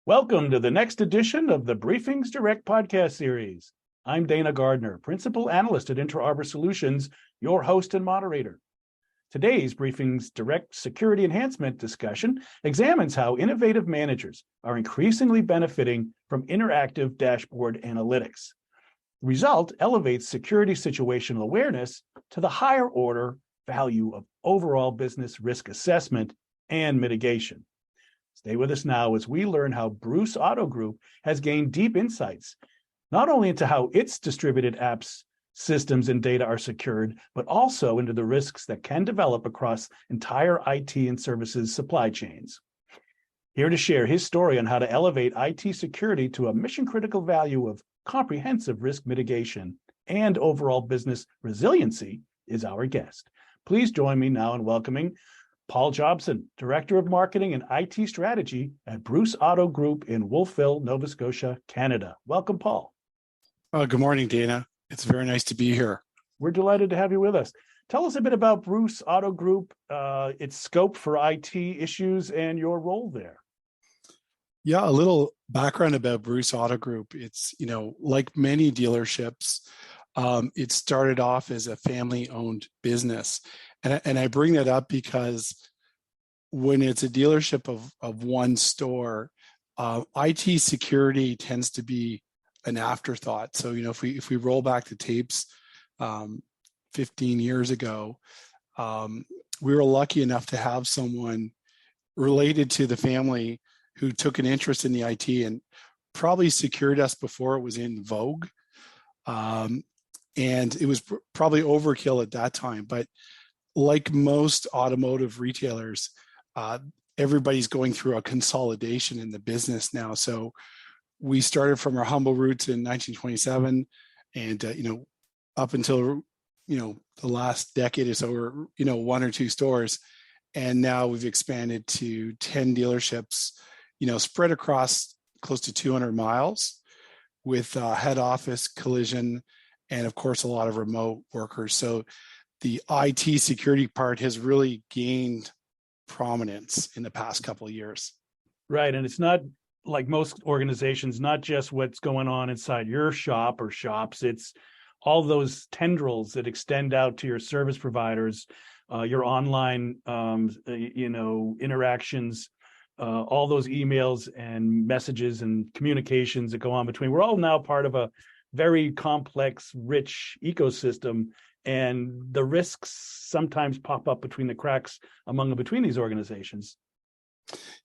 Welcome to the next edition of the Briefings Direct podcast series. I'm Dana Gardner, Principal Analyst at Inter Arbor Solutions, your host and moderator. Today's Briefings Direct Security Enhancement discussion examines how innovative managers are increasingly benefiting from interactive dashboard analytics. The result elevates security situational awareness to the higher order value of overall business risk assessment and mitigation. Stay with us now as we learn how Bruce Auto Group has gained deep insights, not only into how its distributed apps, systems, and data are secured, but also into the risks that can develop across entire IT and services supply chains. Here to share his story on how to elevate IT security to a mission-critical value of comprehensive risk mitigation and overall business resiliency is our guest. Please join me now in welcoming Paul Jobson, Director of Marketing and IT Strategy at Bruce Auto Group in Wolfville, Nova Scotia, Canada. Welcome, Paul. Good morning, Dana. It's very nice to be here. We're delighted to have you with us. Tell us a bit about Bruce Auto Group, its scope for IT issues, and your role there. Yeah, a little background about Bruce Auto Group. It's, like many dealerships, it started off as a family-owned business. And I bring that up because when it's a dealership of one store, IT security tends to be an afterthought. So, if we roll back the tapes 15 years ago, we were lucky enough to have someone related to the family who took an interest in the IT and probably secured us before it was in vogue. And it was probably overkill at that time. But like most automotive retailers, everybody's going through a consolidation in the business now. So we started from our humble roots in 1927, and up until the last decade or so, we're one or two stores, and now we've expanded to 10 dealerships, spread across close to 200 miles, with head office, collision, and of course a lot of remote workers. So the IT security part has really gained prominence in the past couple of years. Right. And it's not like most organizations, not just what's going on inside your shop or shops. It's all those tendrils that extend out to your service providers, your online, interactions, all those emails and messages and communications that go on between. We're all now part of a very complex, rich ecosystem. And the risks sometimes pop up between the cracks between these organizations.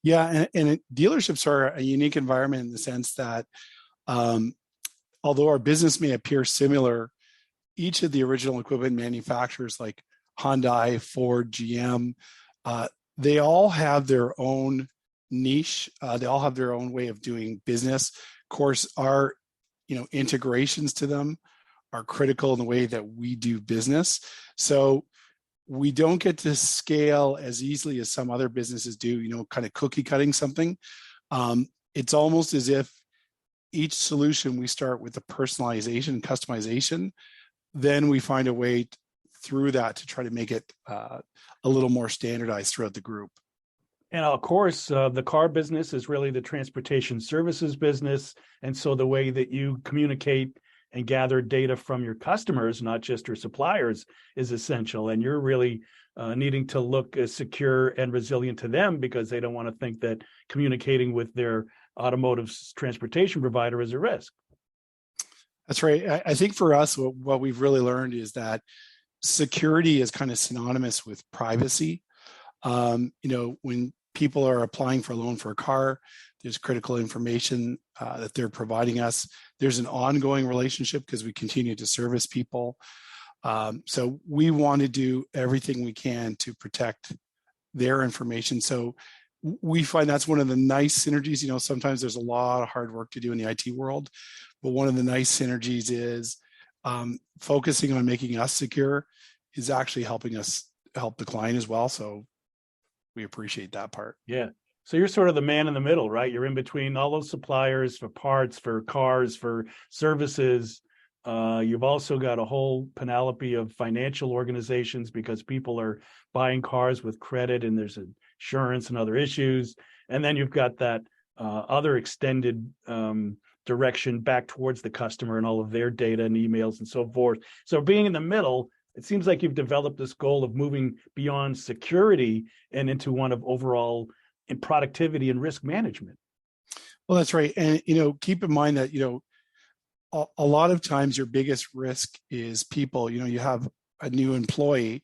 Yeah, and dealerships are a unique environment in the sense that although our business may appear similar, each of the original equipment manufacturers like Hyundai, Ford, GM, they all have their own niche. They all have their own way of doing business. Of course, our integrations to them are critical in the way that we do business. So we don't get to scale as easily as some other businesses do, kind of cookie cutting something. It's almost as if each solution we start with the personalization, customization, then we find a way through that to try to make it a little more standardized throughout the group. And of course, the car business is really the transportation services business. And so the way that you communicate and gather data from your customers, not just your suppliers, is essential. And you're really needing to look as secure and resilient to them because they don't want to think that communicating with their automotive transportation provider is a risk. That's right. I think for us, what we've really learned is that security is kind of synonymous with privacy. When people are applying for a loan for a car, there's critical information that they're providing us. There's an ongoing relationship because we continue to service people. So we want to do everything we can to protect their information. So we find that's one of the nice synergies. Sometimes there's a lot of hard work to do in the IT world, but one of the nice synergies is focusing on making us secure is actually helping us help the client as well. So we appreciate that part. Yeah. So you're sort of the man in the middle, right? You're in between all those suppliers for parts, for cars, for services. You've also got a whole panoply of financial organizations because people are buying cars with credit and there's insurance and other issues. And then you've got that other extended direction back towards the customer and all of their data and emails and so forth. So being in the middle, it seems like you've developed this goal of moving beyond security and into one of overall in productivity and risk management. Well, that's right. And, keep in mind that, a lot of times your biggest risk is people. You have a new employee.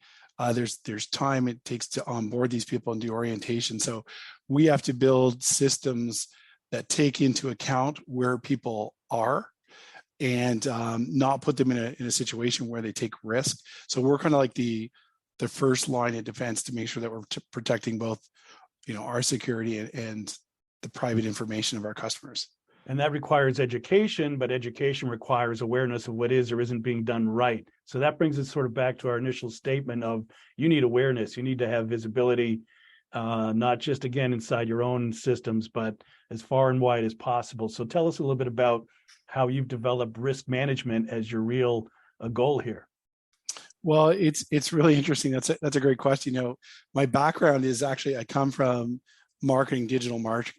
There's time it takes to onboard these people and do orientation. So we have to build systems that take into account where people are and not put them in a situation where they take risk. So we're kind of like the first line of defense to make sure that we're protecting both, our security and the private information of our customers. And that requires education, but education requires awareness of what is or isn't being done right. So that brings us sort of back to our initial statement of you need awareness. You need to have visibility, not just, again, inside your own systems, but as far and wide as possible. So tell us a little bit about how you've developed risk management as your real goal here. Well, it's really interesting. That's a great question. My background is actually I come from digital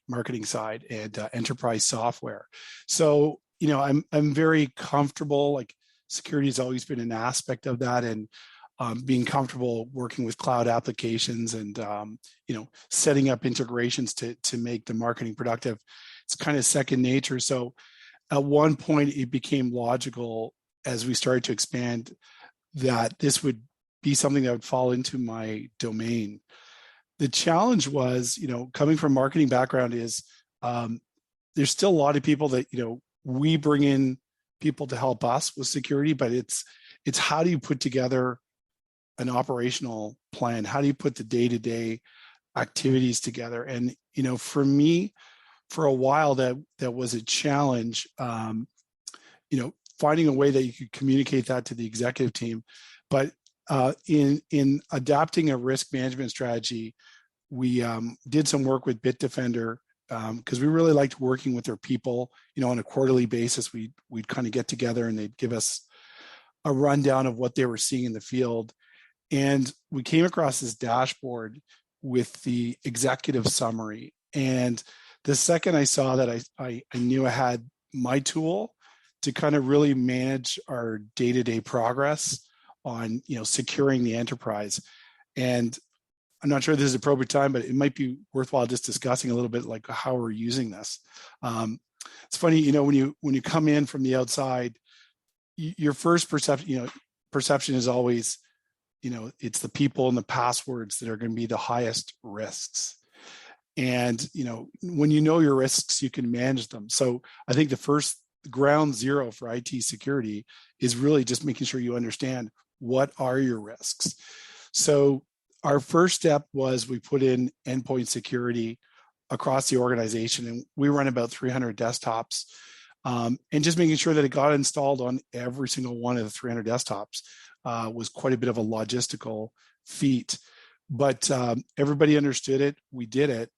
marketing side and enterprise software. So, I'm very comfortable. Like security has always been an aspect of that, and being comfortable working with cloud applications and setting up integrations to make the marketing productive. It's kind of second nature. So, at one point, it became logical as we started to expand that this would be something that would fall into my domain. The challenge was, coming from marketing background is there's still a lot of people that, we bring in people to help us with security, but it's how do you put together an operational plan? How do you put the day-to-day activities together? And, for me, for a while that was a challenge, finding a way that you could communicate that to the executive team. But in adapting a risk management strategy, we did some work with Bitdefender because we really liked working with their people. On a quarterly basis, we'd kind of get together and they'd give us a rundown of what they were seeing in the field. And we came across this dashboard with the executive summary. And the second I saw that, I knew I had my tool to kind of really manage our day-to-day progress on, securing the enterprise. And I'm not sure this is the appropriate time, but it might be worthwhile just discussing a little bit like how we're using this. It's funny, when you come in from the outside, your first perception is always, it's the people and the passwords that are going to be the highest risks. And, when you know your risks, you can manage them. So I think the first ground zero for IT security is really just making sure you understand what are your risks. So our first step was we put in endpoint security across the organization, and we run about 300 desktops, and just making sure that it got installed on every single one of the 300 desktops was quite a bit of a logistical feat. But everybody understood it. We did it.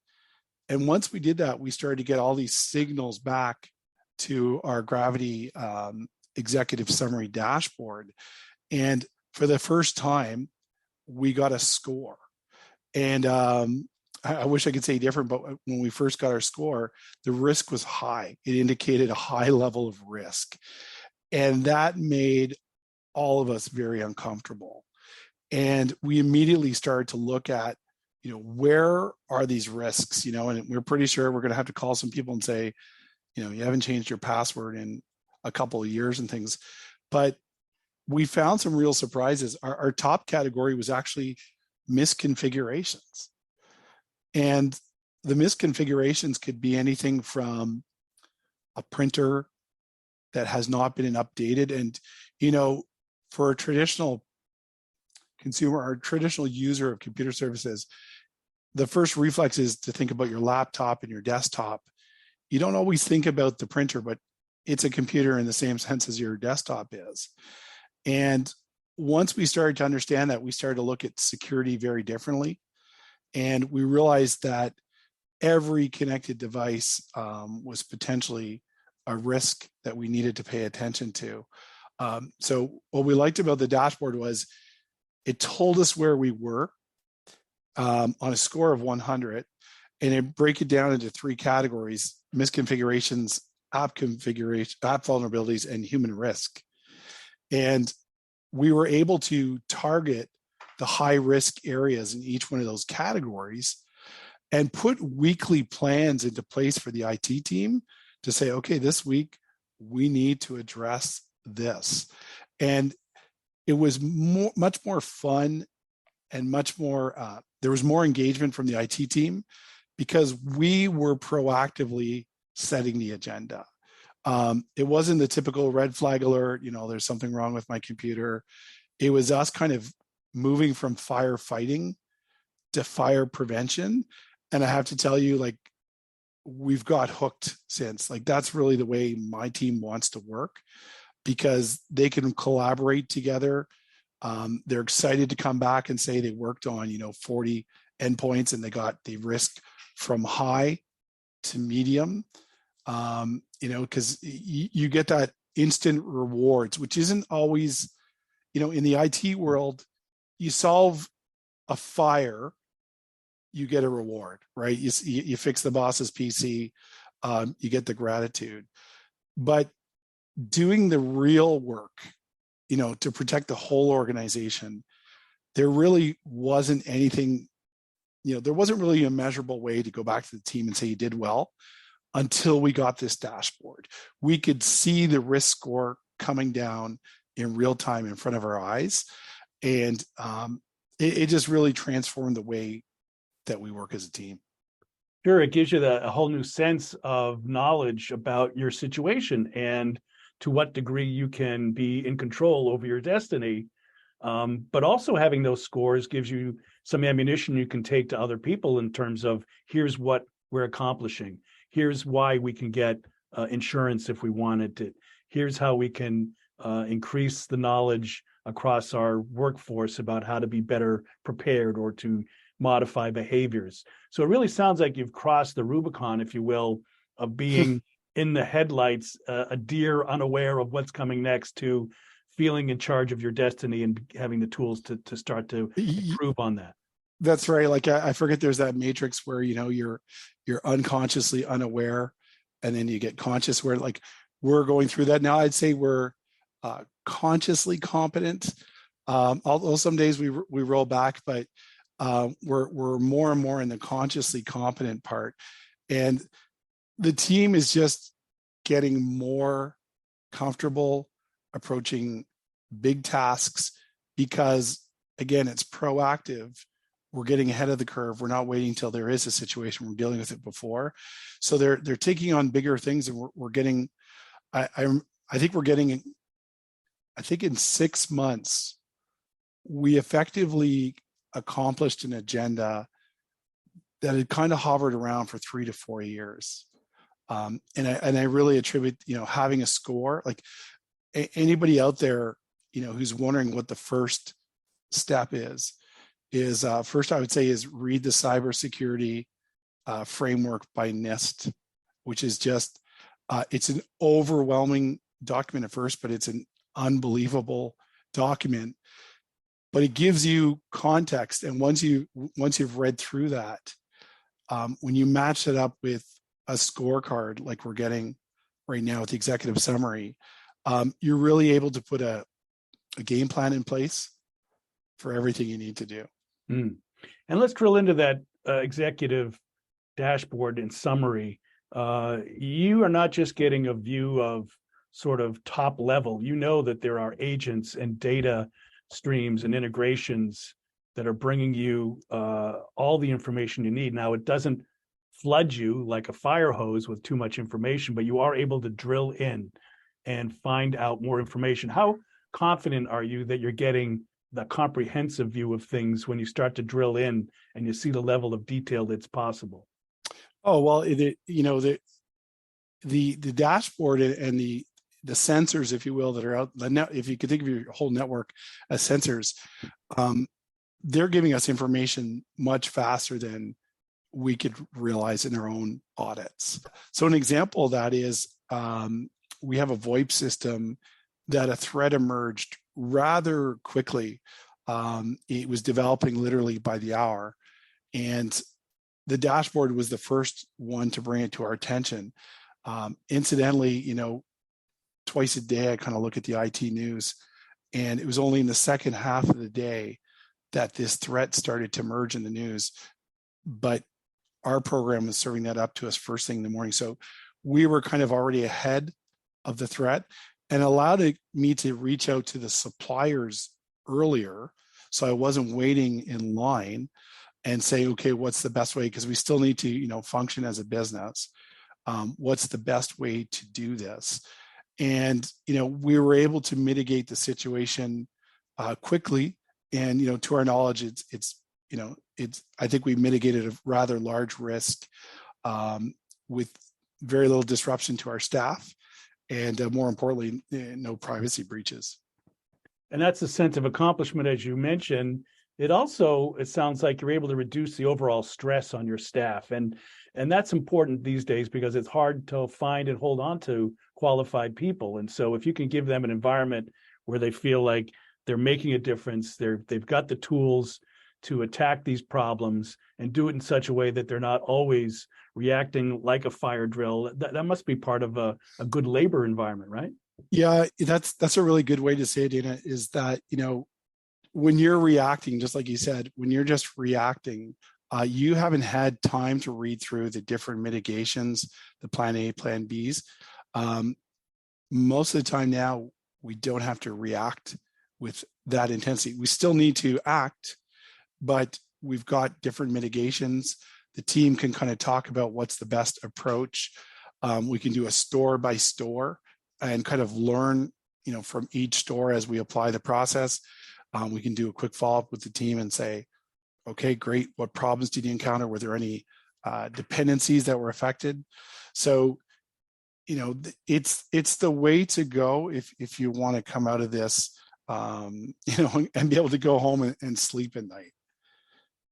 And once we did that, we started to get all these signals back to our Gravity executive summary dashboard. And for the first time, we got a score. And I wish I could say different, but when we first got our score, the risk was high. It indicated a high level of risk. And that made all of us very uncomfortable. And we immediately started to look at, where are these risks, and we're pretty sure we're going to have to call some people and say, you haven't changed your password in a couple of years and things. But we found some real surprises. Our top category was actually misconfigurations. And the misconfigurations could be anything from a printer that has not been updated. And, for a traditional consumer or traditional user of computer services, the first reflex is to think about your laptop and your desktop. You don't always think about the printer, but it's a computer in the same sense as your desktop is. And once we started to understand that, we started to look at security very differently. And we realized that every connected device was potentially a risk that we needed to pay attention to. So what we liked about the dashboard was it told us where we were on a score of 100. and I break it down into three categories: misconfigurations, app configuration, app vulnerabilities, and human risk. And we were able to target the high risk areas in each one of those categories and put weekly plans into place for the IT team to say, okay, this week we need to address this. And it was much more fun and much more, there was more engagement from the IT team because we were proactively setting the agenda. It wasn't the typical red flag alert, there's something wrong with my computer. It was us kind of moving from firefighting to fire prevention. And I have to tell you, like, we've got hooked since. Like, that's really the way my team wants to work because they can collaborate together. They're excited to come back and say they worked on, 40 endpoints and they got the risk from high to medium. Because you get that instant rewards, which isn't always, in the IT world, you solve a fire, you get a reward, right? You fix the boss's PC, you get the gratitude. But doing the real work, to protect the whole organization, there really wasn't anything, there wasn't really a measurable way to go back to the team and say you did well until we got this dashboard. We could see the risk score coming down in real time in front of our eyes. And it just really transformed the way that we work as a team. Sure, it gives you a whole new sense of knowledge about your situation and to what degree you can be in control over your destiny. But also having those scores gives you some ammunition you can take to other people in terms of here's what we're accomplishing. Here's why we can get insurance if we wanted it. Here's how we can increase the knowledge across our workforce about how to be better prepared or to modify behaviors. So it really sounds like you've crossed the Rubicon, if you will, of being in the headlights, a deer unaware of what's coming next, to feeling in charge of your destiny and having the tools to start to improve on that. That's right. Like I forget there's that matrix where, you're unconsciously unaware and then you get conscious, where like we're going through that now. I'd say we're consciously competent. Although some days we roll back, but we're more and more in the consciously competent part. And the team is just getting more comfortable approaching big tasks because, again, it's proactive. We're getting ahead of the curve. We're not waiting till there is a situation. We're dealing with it before. So they're taking on bigger things, and we're getting. I think we're getting. I think in 6 months, we effectively accomplished an agenda that had kind of hovered around for 3 to 4 years. And I really attribute, having a score, like anybody out there, who's wondering what the first step is first I would say is read the cybersecurity framework by NIST, which is just, it's an overwhelming document at first, but it's an unbelievable document. But it gives you context. And once you've read through that, when you match it up with a scorecard like we're getting right now with the executive summary, you're really able to put a game plan in place for everything you need to do. And let's drill into that executive dashboard and summary. You are not just getting a view of sort of top level. You know that there are agents and data streams and integrations that are bringing you all the information you need. Now, it doesn't flood you like a fire hose with too much information, but you are able to drill in and find out more information. How confident are you that you're getting the comprehensive view of things when you start to drill in and you see the level of detail that's possible? Oh, well, the dashboard and the sensors, if you will, that are out, if you could think of your whole network as sensors, they're giving us information much faster than we could realize in our own audits. So an example of that is we have a VoIP system that a threat emerged rather quickly. It was developing literally by the hour. And the dashboard was the first one to bring it to our attention. Incidentally, twice a day I kind of look at the IT news, and it was only in the second half of the day that this threat started to emerge in the news. But our program was serving that up to us first thing in the morning. So we were kind of already ahead of the threat, and allowed me to reach out to the suppliers earlier. So I wasn't waiting in line and say, okay, what's the best way? Because we still need to, function as a business. What's the best way to do this? And, we were able to mitigate the situation quickly. And, to our knowledge, I think we mitigated a rather large risk with very little disruption to our staff. And more importantly, no privacy breaches. And that's a sense of accomplishment, as you mentioned. It sounds like you're able to reduce the overall stress on your staff. And that's important these days because it's hard to find and hold on to qualified people. And so if you can give them an environment where they feel like they're making a difference, they've got the tools to attack these problems and do it in such a way that they're not always reacting like a fire drill, that must be part of a good labor environment, right? Yeah, that's a really good way to say it, Dana, is that, when you're reacting, just like you said, when you're just reacting, you haven't had time to read through the different mitigations, the plan A, plan Bs. Most of the time now, we don't have to react with that intensity. We still need to act, but we've got different mitigations. The team can kind of talk about what's the best approach. We can do a store by store and kind of learn, from each store as we apply the process. We can do a quick follow-up with the team and say, okay, great. What problems did you encounter? Were there any dependencies that were affected? So, it's the way to go if you want to come out of this, and be able to go home and sleep at night.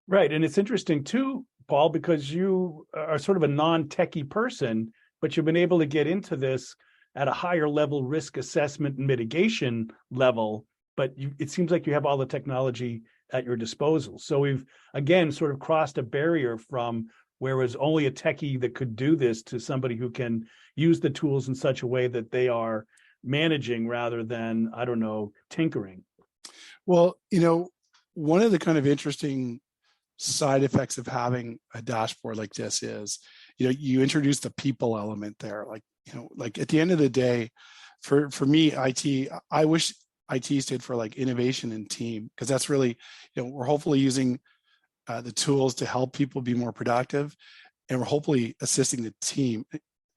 Right. And it's interesting too, Paul, because you are sort of a non-techie person, but you've been able to get into this at a higher level risk assessment and mitigation level. But it seems like you have all the technology at your disposal. So we've, again, sort of crossed a barrier from where it was only a techie that could do this to somebody who can use the tools in such a way that they are managing rather than, tinkering. Well, one of the kind of interesting side effects of having a dashboard like this is, you introduce the people element there. Like at the end of the day, for me, IT, I wish IT stood for like innovation and team, because that's really, we're hopefully using the tools to help people be more productive, and we're hopefully assisting the team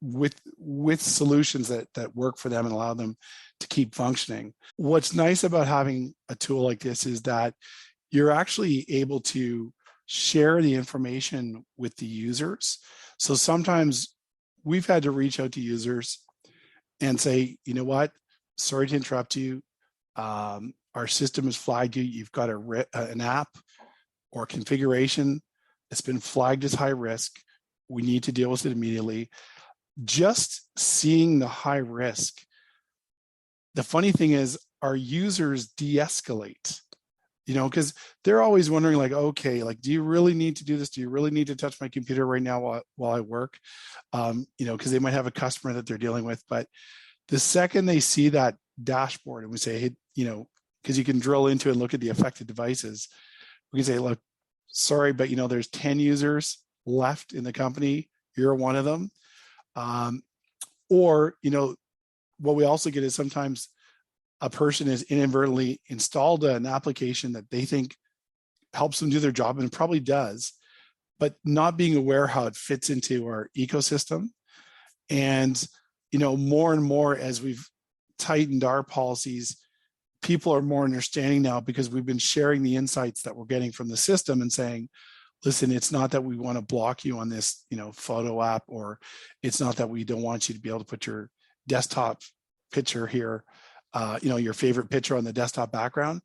with solutions that work for them and allow them to keep functioning. What's nice about having a tool like this is that you're actually able to share the information with the users. So sometimes we've had to reach out to users and say, you know what, sorry to interrupt you. Our system has flagged you. You've got an app or configuration that's been flagged as high risk. We need to deal with it immediately. Just seeing the high risk. The funny thing is, our users de-escalate, because they're always wondering, like, okay, like, do you really need to do this? Do you really need to touch my computer right now while I work? Because they might have a customer that they're dealing with. But the second they see that dashboard and we say, hey, because you can drill into it and look at the affected devices, we can say, look, sorry, but there's 10 users left in the company. You're one of them. Or what we also get is sometimes a person has inadvertently installed an application that they think helps them do their job, and it probably does, but not being aware how it fits into our ecosystem. And more and more, as we've tightened our policies, people are more understanding now, because we've been sharing the insights that we're getting from the system and saying, listen, it's not that we want to block you on this, photo app, or it's not that we don't want you to be able to put your desktop picture here, your favorite picture on the desktop background,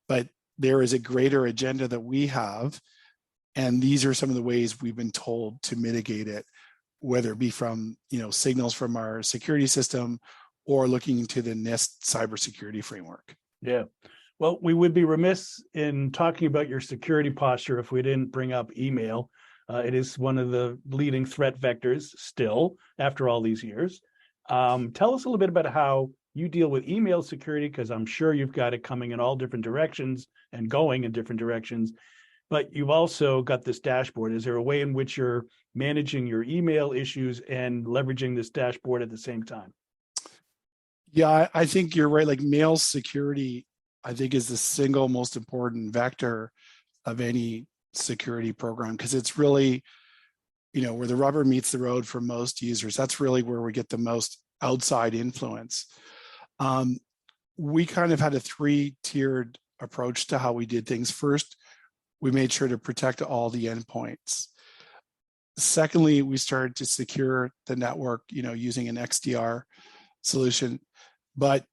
but there is a greater agenda that we have. And these are some of the ways we've been told to mitigate it, whether it be from, signals from our security system or looking into the NIST cybersecurity framework. Yeah. Well, we would be remiss in talking about your security posture if we didn't bring up email. It is one of the leading threat vectors still after all these years. Tell us a little bit about how you deal with email security, because I'm sure you've got it coming in all different directions and going in different directions. But you've also got this dashboard. Is there a way in which you're managing your email issues and leveraging this dashboard at the same time? Yeah, I think you're right. Like mail security, I think is the single most important vector of any security program, because it's really, where the rubber meets the road for most users. That's really where we get the most outside influence. We kind of had a 3-tiered approach to how we did things. First, we made sure to protect all the endpoints. Secondly, we started to secure the network, using an XDR solution. But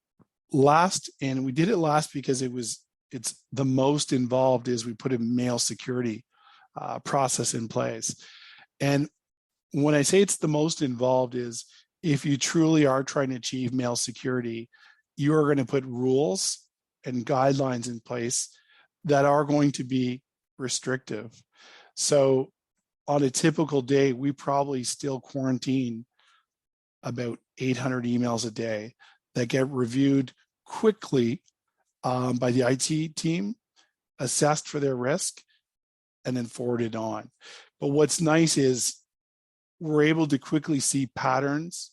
last, and we did it last because it's the most involved, is we put a mail security process in place. And when I say it's the most involved, is if you truly are trying to achieve mail security, you are going to put rules and guidelines in place that are going to be restrictive. So on a typical day, we probably still quarantine about 800 emails a day that get reviewed quickly by the IT team, assessed for their risk, and then forwarded on. But what's nice is we're able to quickly see patterns.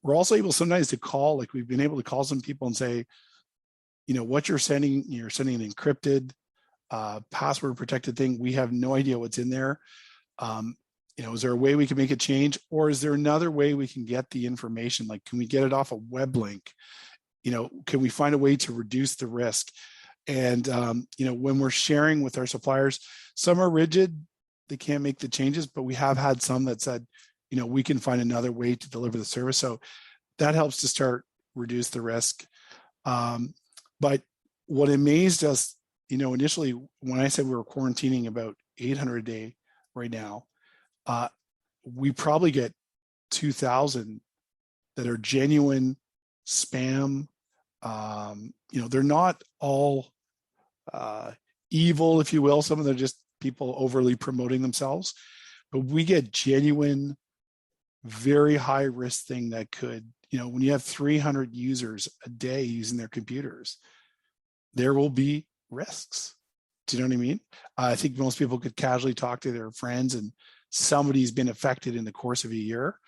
We're also able sometimes to call, like we've been able to call some people and say, what you're sending an encrypted, password protected thing. We have no idea what's in there. Is there a way we can make a change, or is there another way we can get the information? Like, can we get it off a web link? Can we find a way to reduce the risk? And, when we're sharing with our suppliers, some are rigid, they can't make the changes, but we have had some that said, we can find another way to deliver the service. So that helps to start reduce the risk. But what amazed us, initially when I said we were quarantining about 800 a day right now, we probably get 2,000 that are genuine spam. They're not all evil, if you will. Some of them are just people overly promoting themselves, but we get genuine, very high risk thing that could, when you have 300 users a day using their computers, there will be risks. Do you know what I mean? I think most people could casually talk to their friends and somebody's been affected in the course of a year.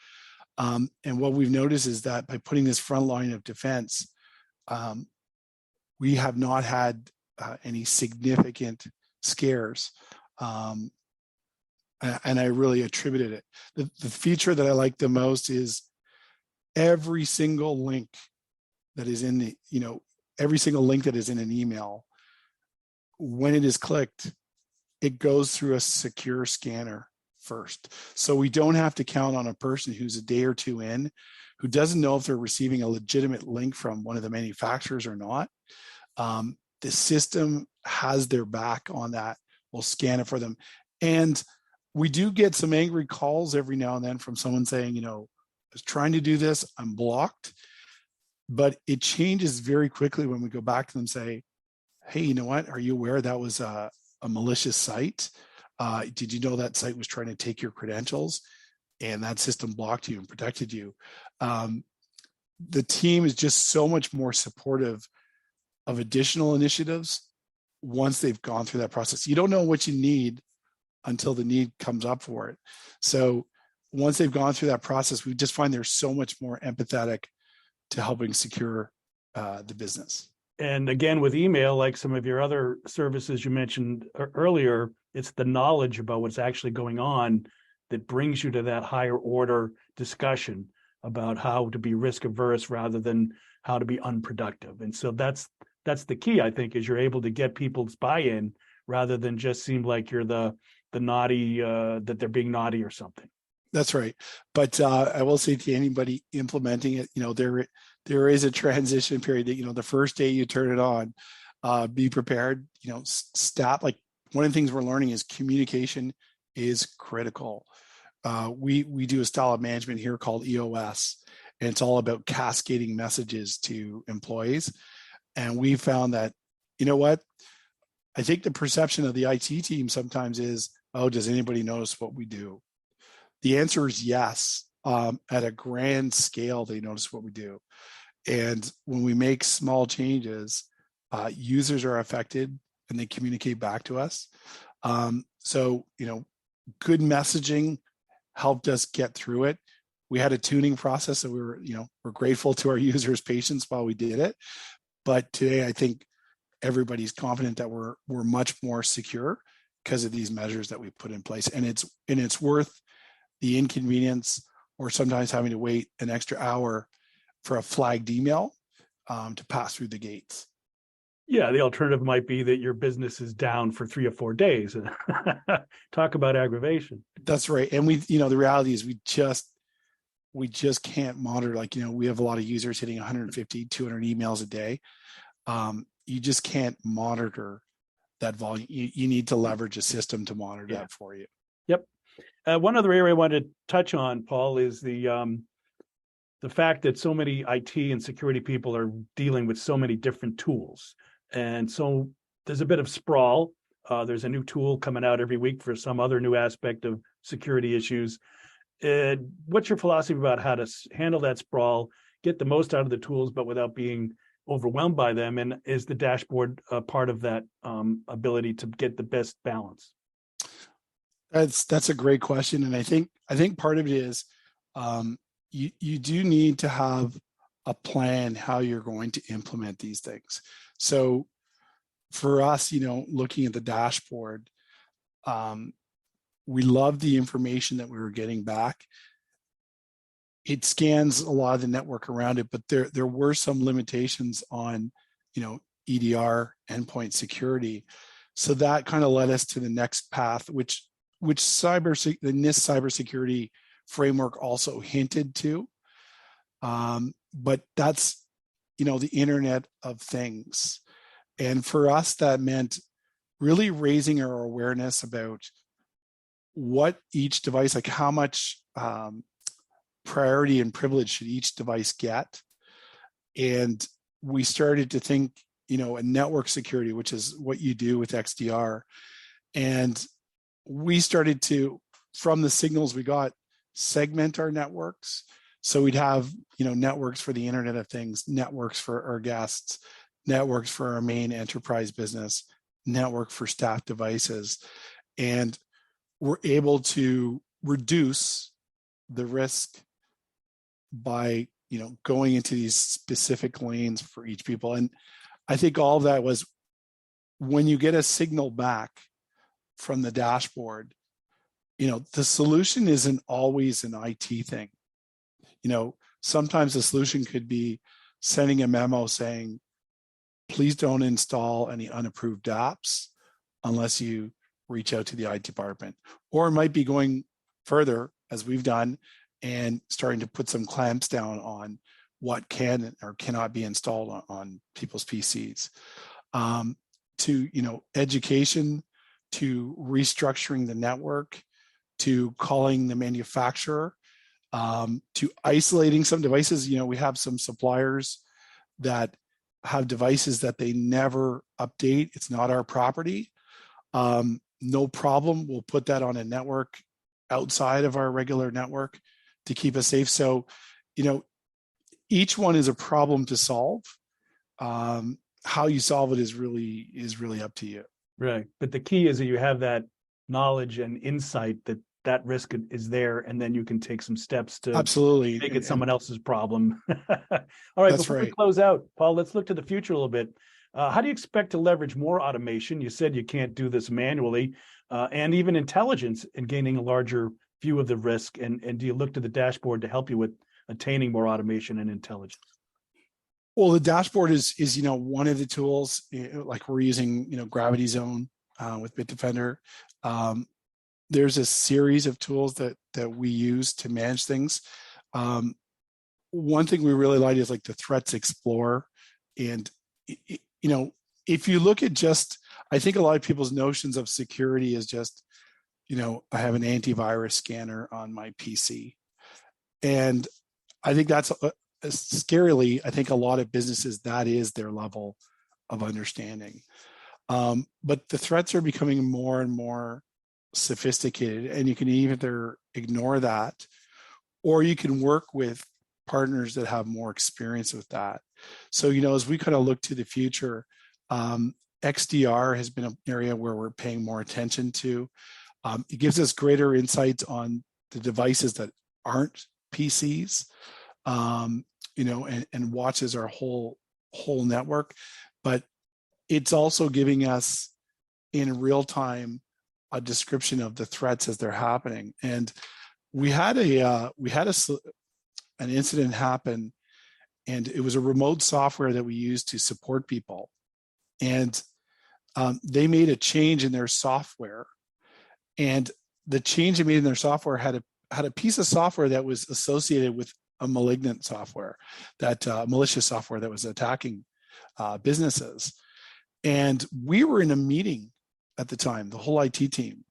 And what we've noticed is that by putting this front line of defense, we have not had any significant scares. And I really attributed it. The feature that I like the most is every single link that is in the, every single link that is in an email, when it is clicked, it goes through a secure scanner first. So we don't have to count on a person who's a day or two in, who doesn't know if they're receiving a legitimate link from one of the manufacturers or not. The system has their back on that. We'll scan it for them. And we do get some angry calls every now and then from someone saying, I was trying to do this, I'm blocked. But it changes very quickly when we go back to them and say, hey, you know what? Are you aware that was a malicious site? Did you know that site was trying to take your credentials and that system blocked you and protected you? The team is just so much more supportive of additional initiatives once they've gone through that process. You don't know what you need until the need comes up for it. So once they've gone through that process, we just find they're so much more empathetic to helping secure the business. And again, with email, like some of your other services you mentioned earlier, it's the knowledge about what's actually going on that brings you to that higher order discussion about how to be risk averse rather than how to be unproductive. And so that's the key, I think, is you're able to get people's buy-in rather than just seem like you're the naughty, that they're being naughty or something. That's right. But I will say to anybody implementing it, there is a transition period that, the first day you turn it on, be prepared, stop. Like one of the things we're learning is communication is critical. We do a style of management here called EOS, and it's all about cascading messages to employees. And we found that, I think the perception of the IT team sometimes is oh, does anybody notice what we do? The answer is yes. At a grand scale, they notice what we do. And when we make small changes, users are affected and they communicate back to us. So, good messaging helped us get through it. We had a tuning process, so we're grateful to our users' patience while we did it. But today, I think everybody's confident that we're much more secure because of these measures that we put in place, and it's worth the inconvenience or sometimes having to wait an extra hour for a flagged email to pass through the gates. Yeah, the alternative might be that your business is down for 3 or 4 days. Talk about aggravation. That's right. And the reality is we just can't monitor. We have a lot of users hitting 150, 200 emails a day. You just can't monitor that volume. You need to leverage a system to monitor that for you. Yep. One other area I wanted to touch on, Paul, is the fact that so many IT and security people are dealing with so many different tools. And so there's a bit of sprawl. There's a new tool coming out every week for some other new aspect of security issues. What's your philosophy about how to handle that sprawl, get the most out of the tools, but without being overwhelmed by them? And is the dashboard part of that ability to get the best balance? That's a great question, and I think part of it is you do need to have a plan how you're going to implement these things. So for us, looking at the dashboard, we love the information that we were getting back. It scans a lot of the network around it, but there were some limitations on, EDR endpoint security. So that kind of led us to the next path, which the NIST cybersecurity framework also hinted to. But that's, the Internet of Things. And for us, that meant really raising our awareness about what each device, like how much priority and privilege should each device get. And we started to think, a network security, which is what you do with XDR. And we started to, from the signals we got, segment our networks. So we'd have, networks for the Internet of Things, networks for our guests, networks for our main enterprise business, network for staff devices. And we're able to reduce the risk by, going into these specific lanes for each people. And I think all of that was when you get a signal back from the dashboard, the solution isn't always an IT thing. Sometimes the solution could be sending a memo saying, please don't install any unapproved apps unless you reach out to the IT department. Or it might be going further, as we've done, and starting to put some clamps down on what can or cannot be installed on people's PCs. To education, to restructuring the network, to calling the manufacturer, to isolating some devices. We have some suppliers that have devices that they never update. It's not our property. No problem. We'll put that on a network outside of our regular network to keep us safe. So, each one is a problem to solve. How you solve it is really up to you. Right. But the key is that you have that knowledge and insight that risk is there, and then you can take some steps to absolutely make it someone else's problem. All right, before we close out, Paul, let's look to the future a little bit. How do you expect to leverage more automation? You said you can't do this manually, and even intelligence in gaining a larger view of the risk. And do you look to the dashboard to help you with attaining more automation and intelligence? Well, the dashboard is one of the tools. Like we're using Gravity Zone with Bitdefender. There's a series of tools that we use to manage things. One thing we really like is like the Threats Explorer. And, if you look at I think a lot of people's notions of security is just, I have an antivirus scanner on my PC. And I think that's scarily, I think a lot of businesses, that is their level of understanding. But the threats are becoming more and more sophisticated, and you can either ignore that, or you can work with partners that have more experience with that. So, as we kind of look to the future, XDR has been an area where we're paying more attention to. It gives us greater insights on the devices that aren't PCs, and watches our whole network. But it's also giving us in real time a description of the threats as they're happening. And we had an incident happen, and it was a remote software that we used to support people. And they made a change in their software, and the change they made in their software had a piece of software that was associated with a malignant software, that malicious software that was attacking businesses. And we were in a meeting at the time, the whole IT team,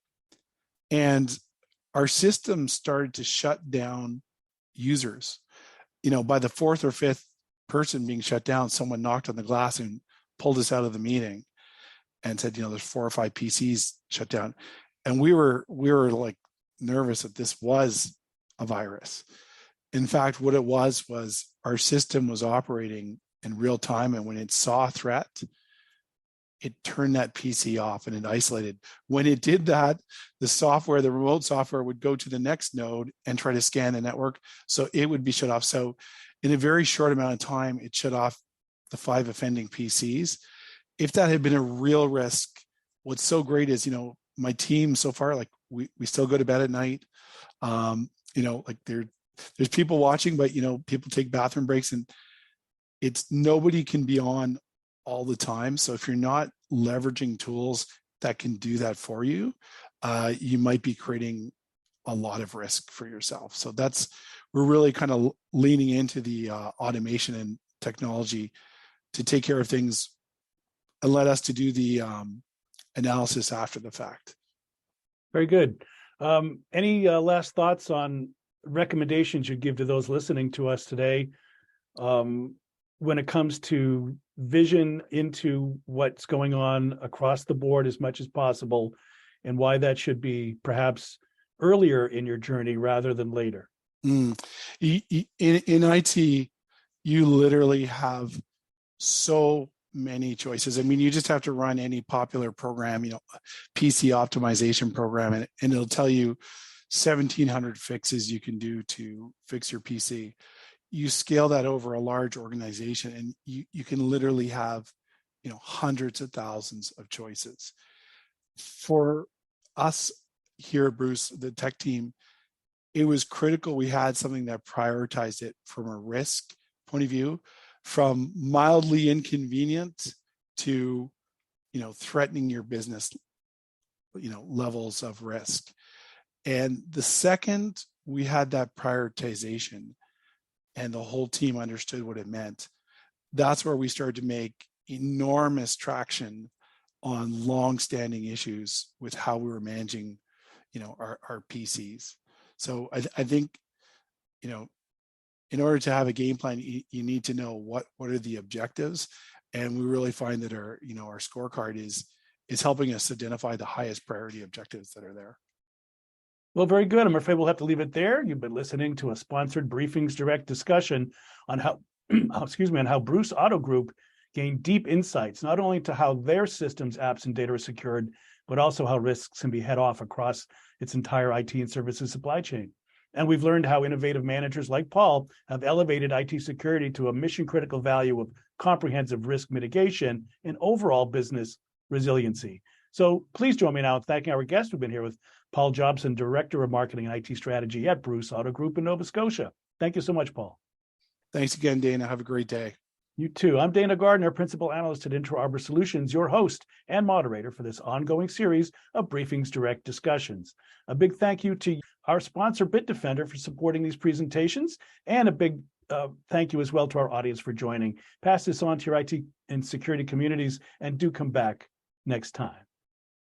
and our system started to shut down users. By the fourth or fifth person being shut down, someone knocked on the glass and pulled us out of the meeting and said, there's 4 or 5 PCs shut down. And we were like nervous that this was a virus. In fact, what it was our system was operating in real time, and when it saw a threat, it turned that PC off and it isolated. When it did that, the remote software would go to the next node and try to scan the network, so it would be shut off. So in a very short amount of time, it shut off the 5 offending PCs. If that had been a real risk, what's so great is, my team so far, like we still go to bed at night. Like there's people watching, but people take bathroom breaks, and nobody can be on all the time. So if you're not leveraging tools that can do that for you, you might be creating a lot of risk for yourself. So we're really kind of leaning into the automation and technology to take care of things and let us to do the analysis after the fact. Very good. Any last thoughts on recommendations you'd give to those listening to us today when it comes to vision into what's going on across the board as much as possible, and why that should be perhaps earlier in your journey rather than later? In IT, you literally have so many choices. I mean, you just have to run any popular program, PC optimization program, and it'll tell you 1,700 fixes you can do to fix your PC. You scale that over a large organization, and you can literally have, hundreds of thousands of choices. For us here at Bruce, the tech team, it was critical we had something that prioritized it from a risk point of view, from mildly inconvenient to, threatening your business, levels of risk. And the second we had that prioritization and the whole team understood what it meant, that's where we started to make enormous traction on long-standing issues with how we were managing, our PCs. So I think, in order to have a game plan, you need to know what are the objectives, and we really find that our scorecard is helping us identify the highest priority objectives that are there. Well, very good. I'm afraid we'll have to leave it there. You've been listening to a sponsored Briefings Direct discussion on how, on how Bruce Auto Group gained deep insights, not only to how their systems, apps, and data are secured, but also how risks can be head off across its entire IT and services supply chain. And we've learned how innovative managers like Paul have elevated IT security to a mission-critical value of comprehensive risk mitigation and overall business resiliency. So please join me now in thanking our guest. We've been here with Paul Jobson, Director of Marketing and IT Strategy at Bruce Auto Group in Nova Scotia. Thank you so much, Paul. Thanks again, Dana. Have a great day. You too. I'm Dana Gardner, Principal Analyst at Intro Arbor Solutions, your host and moderator for this ongoing series of Briefings Direct discussions. A big thank you to our sponsor, Bitdefender, for supporting these presentations, and a big thank you as well to our audience for joining. Pass this on to your IT and security communities, and do come back next time.